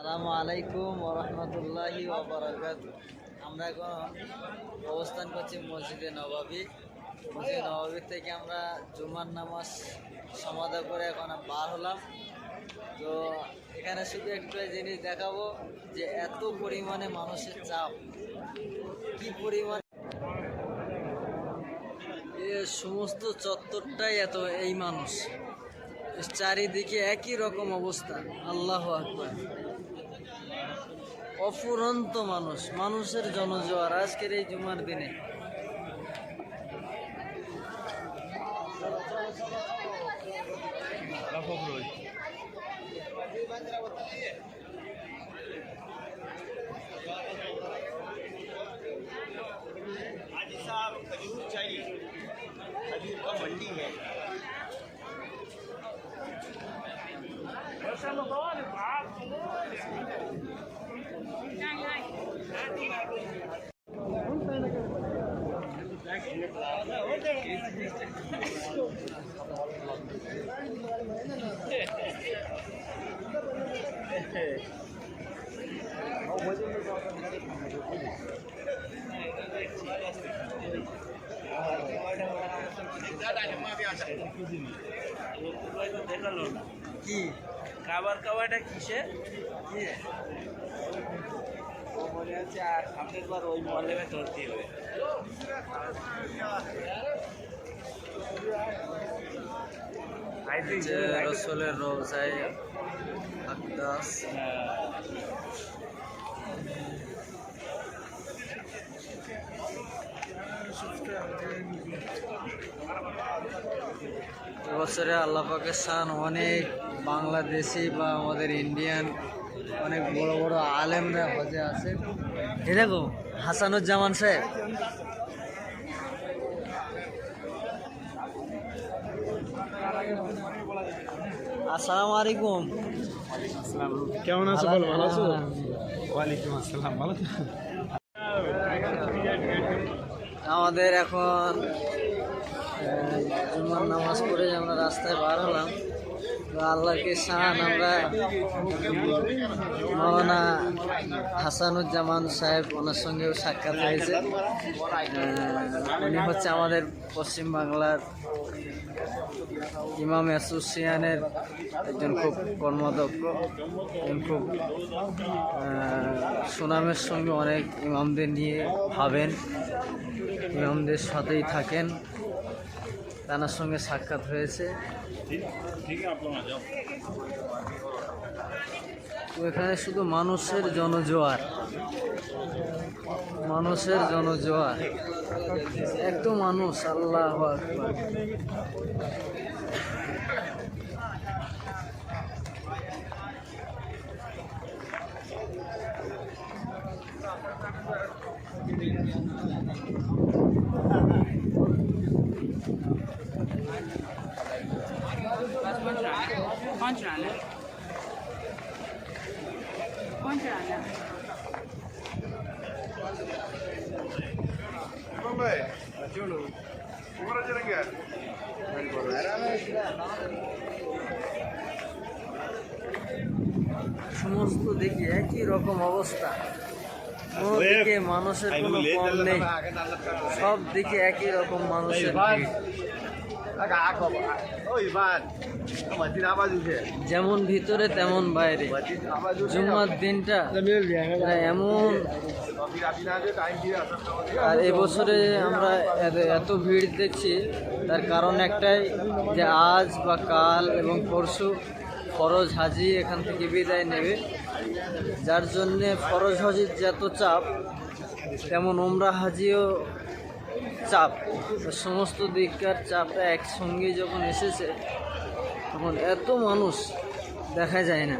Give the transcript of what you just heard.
আসসালামু আলাইকুম ওরহমতুল্লাহি ওয়াবারাকাতুহু। আমরা এখন অবস্থান করছি মসজিদে নববী থেকে আমরা জুমার নামাজ সমাধা করে এখন বার হলাম। তো এখানে শুধু একটা জিনিস দেখাবো যে এত পরিমাণে মানুষের চাপ, কি পরিমাণ সমস্ত চত্বরটাই এত এই মানুষ, চারিদিকে একই রকম অবস্থা। আল্লাহু আকবার, অফুরন্ত মানুষের জনজোয়ার আজকের এই জুমার দিনে। কি খাবারটা কিসে ও মনে হচ্ছে আর সামনের বার ওই মহল্লে ধরতে হবে। রসুলের রওজায় আকদাস। এবছরে আল্লাহ পাকের শান অনেক বাংলাদেশি বা আমাদের ইন্ডিয়ান অনেক বড় বড় আলেমরা হজে আছে। এ দেখো হাসানুজ্জামান সাহেব। আসসালামু আলাইকুম। কেমন আছো? বলো, ভালো আছো? ওয়ালাইকুম আসসালাম, ভালো তো? আমাদের এখন জুমার নামাজ পড়ে আমরা রাস্তায় বার হলাম। তো আল্লাহকে শান, আমরা মৌলানা হাসানুজ্জামান সাহেব, ওনার সঙ্গেও সাক্ষাৎ হয়েছে। উনি হচ্ছে আমাদের পশ্চিমবাংলার ইমাম অ্যাসোসিয়েশনের একজন খুব কর্মদক্ষ, খুব সুনামের সঙ্গে অনেক ইমামদের নিয়ে ভাবেন, ইমামদের সাথেই থাকেন। তার সঙ্গে সাক্ষাৎ হয়েছে। তো এখানে শুধু মানুষের জনজোয়ার, এত মানুষ। আল্লাহু আকবার। সমস্ত দিকে একই রকম অবস্থা, কোনো দিকে মানুষের কোনো কম নেই, সব দিকে একই রকম মানুষের ভিড়। যেমন ভিতরে তেমন বাইরে। জুম্মার দিনটা এমন, আর এবছরে আমরা এত ভিড় দেখছি, তার কারণ একটাই যে আজ বা কাল এবং পরশু ফরজ হাজি এখান থেকে বিদায় নেবে, যার জন্যে ফরজ হাজির যত চাপ তেমন উমরা হাজিও চাপ। সমস্ত দিককার চাপটা একসঙ্গে যখন এসেছে তখন এত মানুষ দেখা যায় না।